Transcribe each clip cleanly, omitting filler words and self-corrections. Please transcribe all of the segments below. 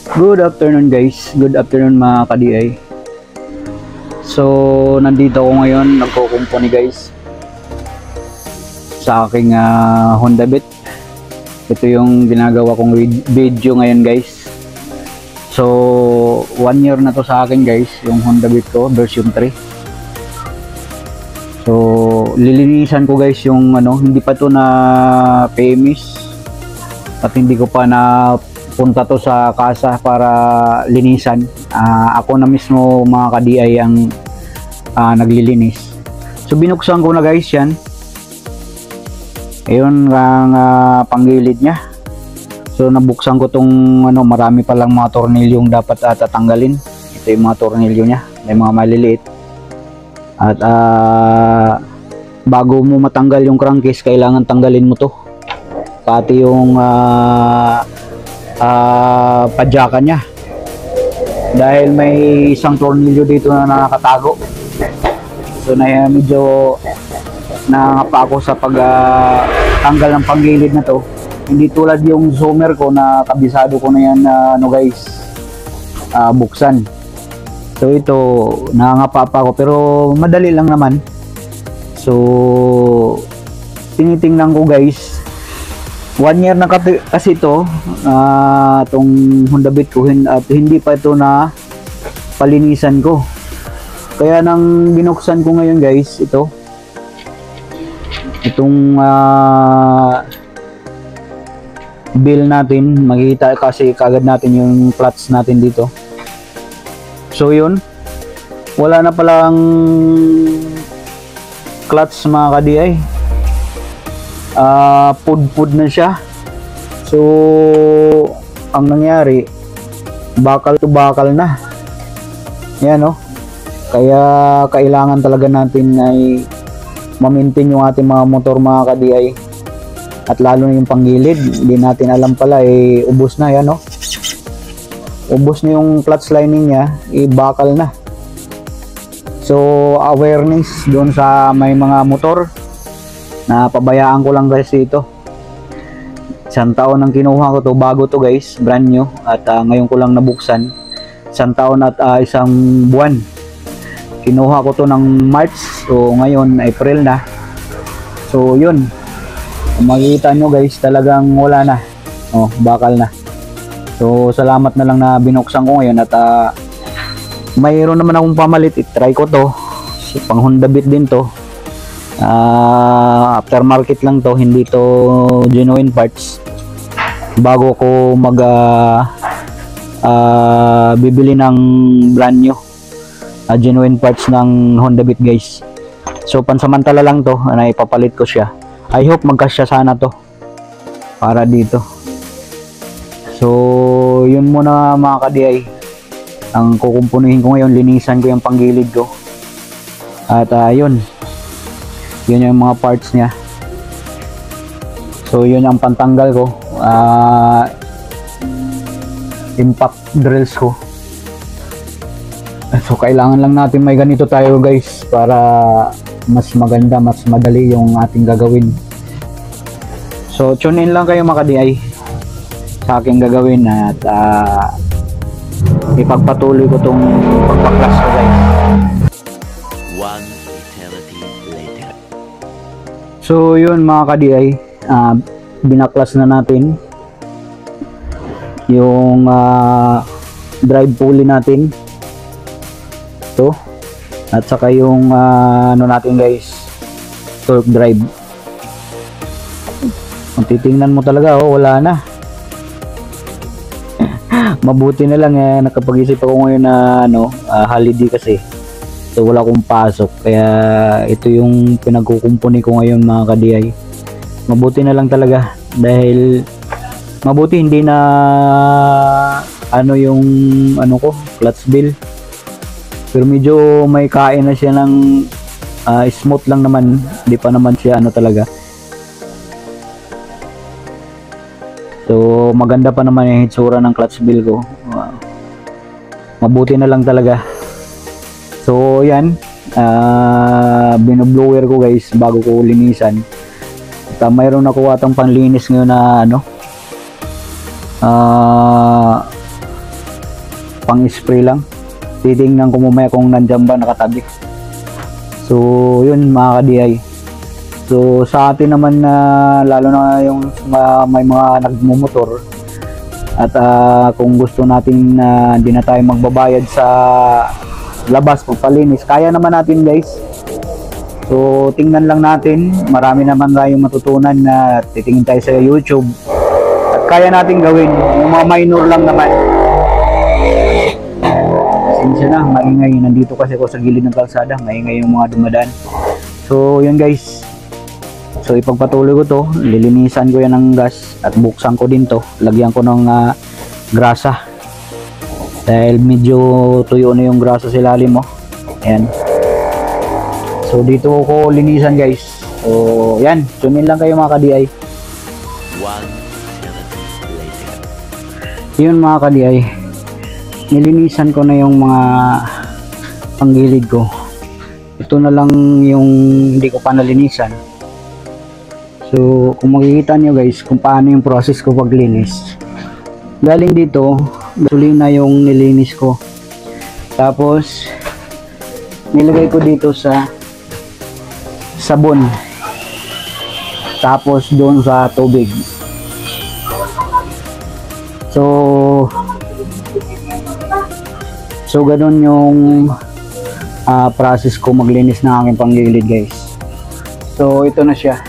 Good afternoon guys, good afternoon mga ka-DI. So nandito ako ngayon, nagko-company guys sa aking Honda Beat. Ito yung ginagawa kong video ngayon guys. So 1 year na to sa akin guys, yung Honda Beat ko version 3. So lilinisan ko guys yung hindi pa to na PMS at hindi ko pa na punta to sa kasa para linisan. Ako na mismo mga ka-DI ang naglilinis. So binuksan ko na guys yan. Ayun ang panggilid nya. So nabuksan ko tong marami palang mga tornilyong dapat tatanggalin. Ito yung mga tornilyo nya, may mga maliliit. At bago mo matanggal yung crankcase, kailangan tanggalin mo to. Pati yung padyakan niya, dahil may isang tornilyo dito na nakatago. So medyo nangapa ako sa tanggal ng panggilid na to. Hindi tulad yung zoomer ko na kabisado ko na yan guys, buksan. So ito nangapa pa ako pero madali lang naman. So tinitingnan ko guys, 1 year na kasi ito, itong Honda Beat ko, at hindi pa ito na palinisan ko. Kaya nang binuksan ko ngayon guys, itong bill natin, makikita kasi kagad natin yung clutch natin dito. So yun, wala na palang clutch mga ka-DI. Pud na siya. So ang nangyari, bakal to bakal na yan kaya kailangan talaga natin ay ma-maintain yung ating mga motor mga ka-DI, at lalo na yung panggilid. Hindi natin alam pala ubos na yan ubos na yung clutch lining niya, bakal na. So awareness doon sa may mga motor na pabayaan ko lang guys ito. 1 taon nang kinuha ko to, bago to guys, brand new, at ngayon ko lang nabuksan. 1 taon at 1 buwan. Kinuha ko to ng March, so ngayon April na. So yun, makikita nyo guys, talagang wala na, bakal na. So salamat na lang na binuksan ko ngayon, at mayroon naman akong pamalit. I-try ko to, so, pang Honda Beat din to. Aftermarket lang to, hindi to genuine parts. Bago ko bibili ng brand new genuine parts ng Honda Beat guys. So pansamantala lang to na ipapalit ko siya. I hope magkasya sana to para dito. So yun muna mga ka-DI ang kukumpunihin ko ngayon. Linisan ko yung panggilid ko, at yun yung mga parts niya. So yun ang pantanggal ko, impact drills ko. So kailangan lang natin may ganito tayo guys, para mas maganda, mas madali yung ating gagawin. So tune in lang kayo mga ka-DI sa aking gagawin, at ipagpatuloy ko tong pagpaklas ko guys. One eternity later. So yun mga ka-DI, binaklas na natin yung drive pulley natin ito, at saka yung natin guys, torque drive. Kung titingnan mo talaga wala na. Mabuti na lang nakapag-isip ako ngayon na holiday kasi, so wala akong pasok, kaya ito yung pinagkukumpuni ko ngayon mga ka-DI. Mabuti na lang talaga, dahil mabuti hindi na yung ko, clutch bill. Pero medyo may kain na siya ng smooth lang naman, hindi pa naman siya talaga. So maganda pa naman yung hitsura ng clutch bill ko. Mabuti na lang talaga. So yan, binoblower ko guys bago ko linisan. At mayroon ako atang panlinis ngayon na pang spray lang. Titingnan ko mamaya kung nandiyan ba nakatabi. So yun mga ka-DI. So sa atin naman na lalo na yung may mga nagmumotor at kung gusto natin na hindi na tayo magbabayad sa labas pagpalinis, kaya naman natin guys. So tingnan lang natin, marami naman tayong matutunan na titingin tayo sa YouTube at kaya natin gawin, yung mga minor lang naman. Pasensya na, maingay, nandito kasi ako sa gilid ng kalsada, maingay yung mga dumadaan. So yun guys, so ipagpatuloy ko to, lilinisan ko yan ng gas at buksan ko din to, lagyan ko ng grasa dahil medyo tuyo na yung grasa sa ilalim mo. Ayan. So dito ko linisan guys. So yan, tunin lang kayo mga ka-DI. 1 eternity later. Yun mga ka-DI, nilinisan ko na yung mga panggilid ko. Ito na lang yung hindi ko pa nalinisan. So kung makikita nyo guys kung paano yung process ko paglinis, galing dito gasolina yung nilinis ko, tapos nilagay ko dito sa sabon, tapos doon sa tubig. So ganun yung process ko maglinis ng aking panggilid guys. So ito na siya.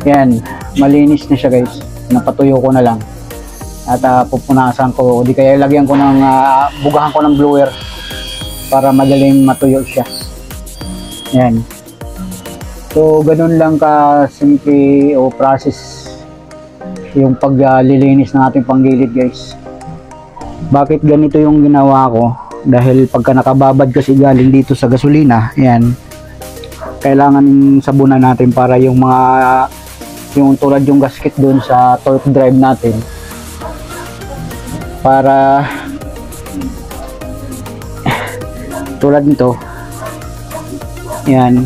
Yan, malinis na siya guys. Napatuyo ko na lang. At pupunasan ko, di kaya lagyan ko ng bugahan ko ng blower para madaling matuyo siya. Yan. So ganun lang ka simple o process yung paglilinis ng ating panggilid guys. Bakit ganito yung ginawa ko? Dahil pagka nakababad kasi galing dito sa gasolina, yan, kailangan sabunan natin para yung tulad yung gasket doon sa torque drive natin, para tulad nito, yan,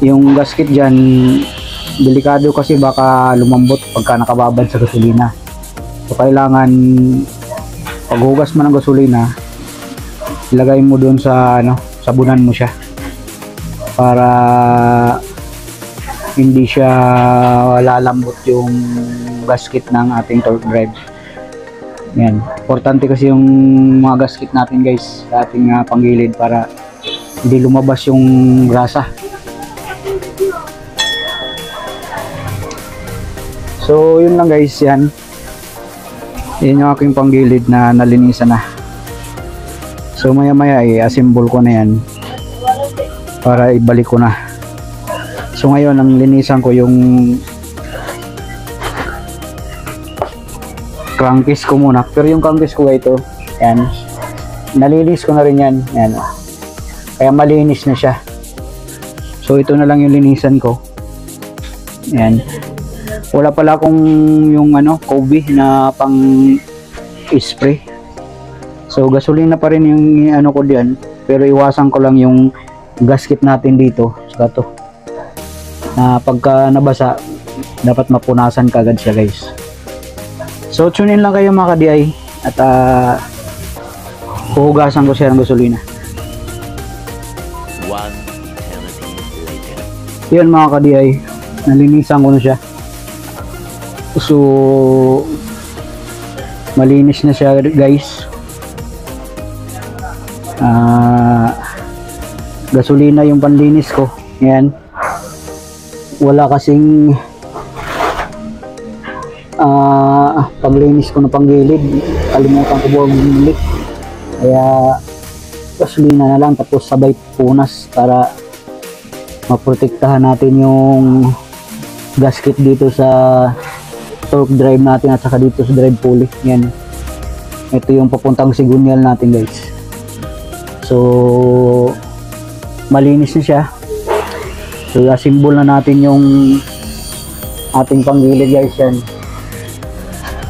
yung gasket dyan delikado kasi baka lumambot pagka nakababad sa gasolina. So kailangan paghugas mo ng gasolina, ilagay mo doon sa sabunan mo siya para hindi siya lalambot yung gasket ng ating torque drive. Yan, importante kasi yung mga gasket natin guys sa ating panggilid para hindi lumabas yung grasa. So yun lang guys, yan yung aking panggilid na nalinisan na. So maya maya i-assemble ko na yan para ibalik ko na. So ngayon ang linisan ko yung crankcase ko muna. Pero yung crankcase ko ito, yan, nalinis ko na rin yan. Yan, kaya malinis na siya. So ito na lang yung linisan ko. Yan. Wala pala akong yung Kobe na pang spray. So gasolina pa rin yung ko diyan, pero iwasan ko lang yung gasket natin dito sa to. Na pagka nabasa, dapat mapunasan kagad siya guys. So tune in lang kayo mga ka-DI at huhugasan ko siya ng gasolina. 1 eternity later. Yun mga ka-DI, nalinisan ko na siya. So malinis na siya guys. Gasolina yung panlinis ko. Yan, wala kasing paglinis ko na panggilid, kalimutan ko bumili, kaya gasolina na lang tapos sabay punas para maprotektahan natin yung gasket dito sa torque drive natin at saka dito sa drive pulley. Yan, ito yung papuntang sigunyal natin guys. So malinis na siya. So assemble na natin yung ating panggilid guys.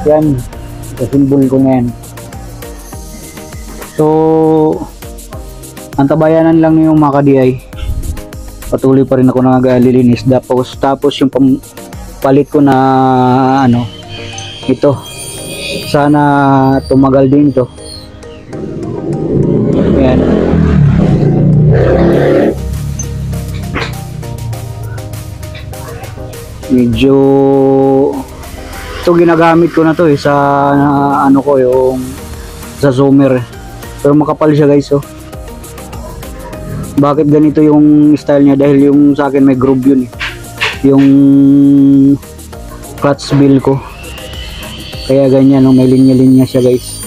Yan, assemble ko na yan. So antabayanan lang yung mga ka-DI, patuloy pa rin ako naglilinis. Tapos yung palit ko na ito Sana tumagal din to. Yan. Medyo ito ginagamit ko na to sa ano ko yung sa zoomer. Pero makapal siya guys oh. Bakit ganito yung style niya? Dahil yung sa akin may groove yun eh. Yung clutch bill ko. Kaya ganyan may linya-linya siya guys.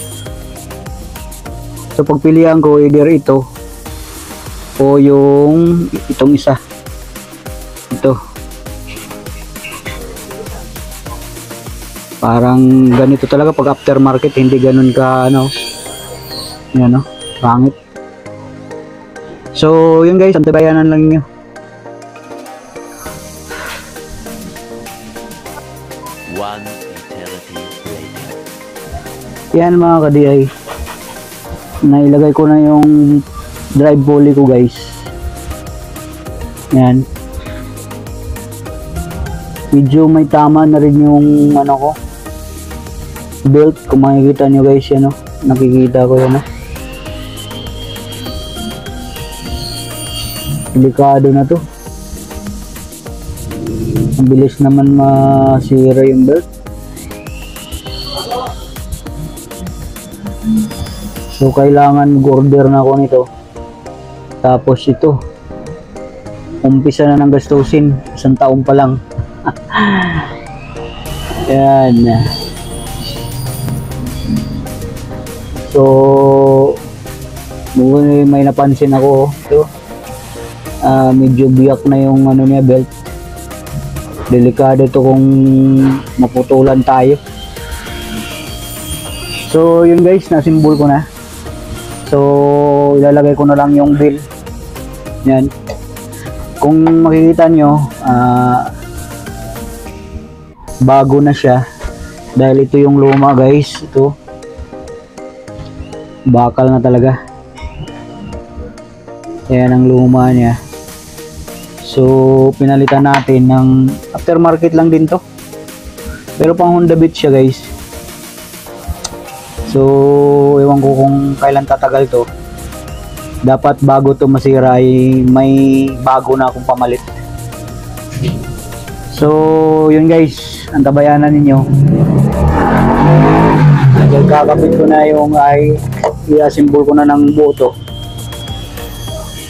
So pagpilian ko either ito o yung itong isa. Ito. Parang ganito talaga pag aftermarket, hindi ganun ka ano. Yan pangit. So yun guys, antabayanan lang niyo. One eternity later. Yan mga ka-DI. Nailagay ko na yung drive pulley ko guys. Yan. Medyo may tama na rin yung ano ko belt, kung makikita nyo guys yan nakikita ko yan delikado na to, ang bilis naman masira yung belt. So kailangan order na ako nito, tapos ito umpisa na ng gastusin, 1 taon pa lang. Yan. So may napansin ako ito, medyo biyak na yung ano niya belt. Delikado to kung maputulan tayo. So yun guys, nasimbol ko na. So ilalagay ko na lang yung bill. Yan. Kung makikita nyo, bago na siya dahil ito yung luma guys. Ito bakal na talaga. Ayan ang luma niya. So pinalitan natin ng aftermarket lang din to, pero pang Honda Beat siya guys. So ewan ko kung kailan tatagal to. Dapat bago to masira ay may bago na akong pamalit. So yun guys, antabayanan ninyo. Kakabit ko na yung i-assemble ko na ng buo to.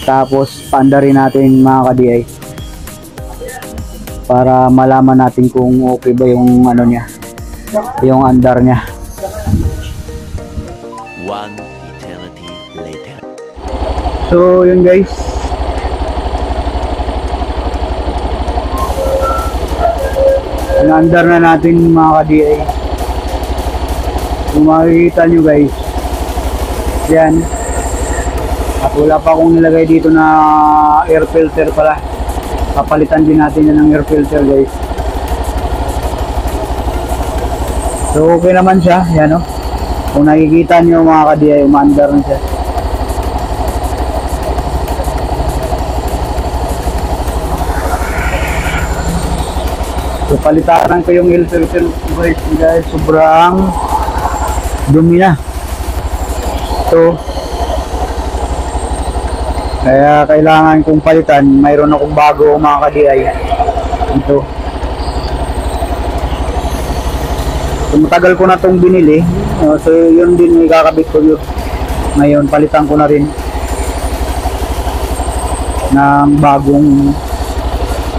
Tapos paanda rin natin mga ka-DI para malaman natin kung okay ba yung ano niya, yung andar niya. One eternity later. So yun guys, na-andar na natin mga ka-DI. Kung makikita nyo guys, yan. At wala pa akong nilagay dito na air filter pala. Papalitan din natin yan ng air filter guys. So okay naman siya, yan Kung nakikita nyo mga ka-DI, umaandar na siya. So palitaran ko yung air filter guys, dahil sobrang dumi na. So kaya kailangan kong palitan. Mayroon akong bago mga ka-DI. Ito. So matagal ko na itong binili. So yun din may kakabit ko yun. Ngayon palitan ko na rin ng bagong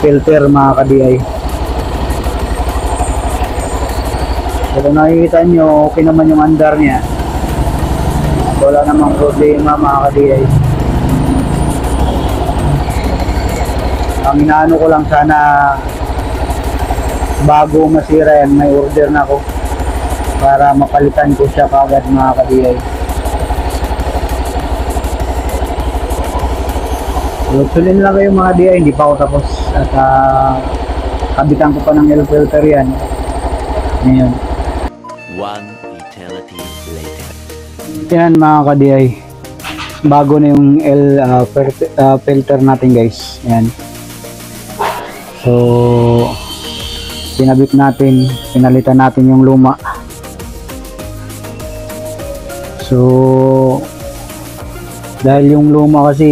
filter mga ka-DI. So kung nakikita nyo, okay naman yung andar niya. Wala namang problema mga ka-DI. Ang inaano ko lang, sana bago masira yan, may order na ako para mapalitan ko siya kaagad mga ka-DI. Lutsulin lang kayo mga DI, hindi pa ako tapos. At kabitan ko pa ng air filter yan. Ngayon. One eternity later. Yan mga ka-DI, bago na yung filter natin guys. Yan. So pinabit natin, pinalitan natin yung luma. So dahil yung luma kasi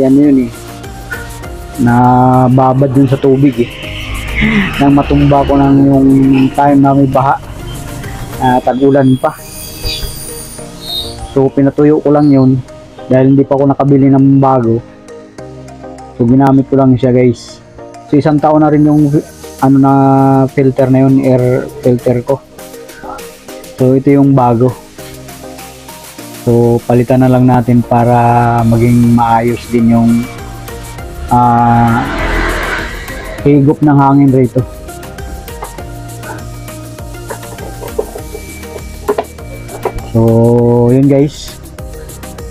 ano yun nababad dun sa tubig nang matumba ko ng yung time na may baha, tag-ulan pa. So pinatuyo ko lang yun dahil hindi pa ako nakabili ng bago. So ginamit ko lang siya guys. So isang taon na rin yung ano na filter na yun, air filter ko. So ito yung bago. So palitan na lang natin para maging maayos din yung higop ng hangin rito. So yun guys.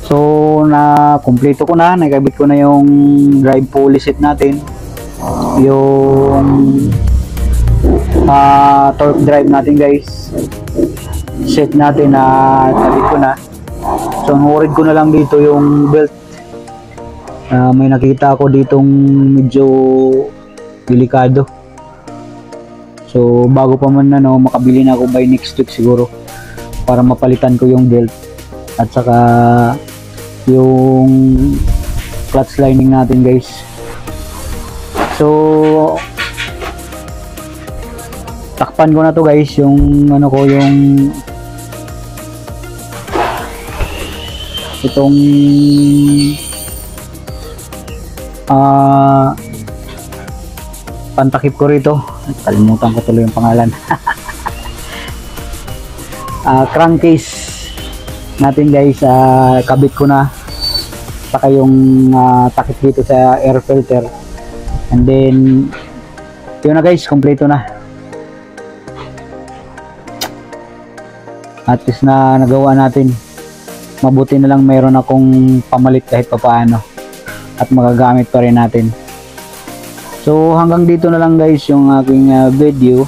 So na kumpleto ko na, nakabit ko na yung drive pulley set natin, yung torque drive natin guys, set natin na nakabit ko na. So nurid ko na lang dito yung belt. May nakita ako ditong medyo delikado. So bago pa man makabili na ako by next week siguro para mapalitan ko yung belt at saka yung clutch lining natin guys. So takpan ko na to guys yung yung itong pantakip ko rito, kalimutan ko tuloy yung pangalan. Crankcase natin guys, kabit ko na, saka yung takip dito sa air filter, and then yun na guys, kompleto na. At least na nagawa natin. Mabuti na lang mayroon akong pamalit kahit papaano at magagamit pa rin natin. So hanggang dito na lang guys yung aking video.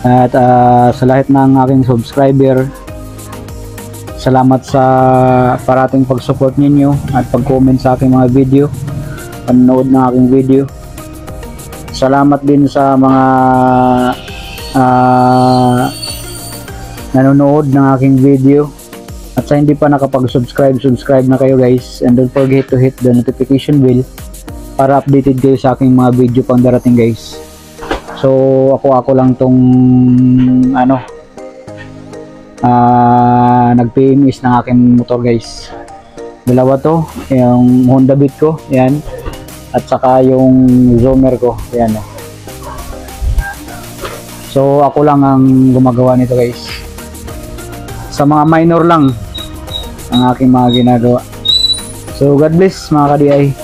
At sa lahat ng aking subscriber, salamat sa parating pag-support ninyo at pag-comment sa aking mga video, panonood ng aking video. Salamat din sa mga nanonood ng aking video. At sa hindi pa nakapag-subscribe, subscribe na kayo guys, and don't forget to hit the notification bell para updated kayo sa aking mga video pang darating guys. So ako lang tong nag-PMS ng aking motor guys. Dalawa to, yung Honda Beat ko, yan, at saka yung Zoomer ko, yan. So ako lang ang gumagawa nito guys. Sa mga minor lang ang aking mga ginagawa. So God bless mga ka-DI.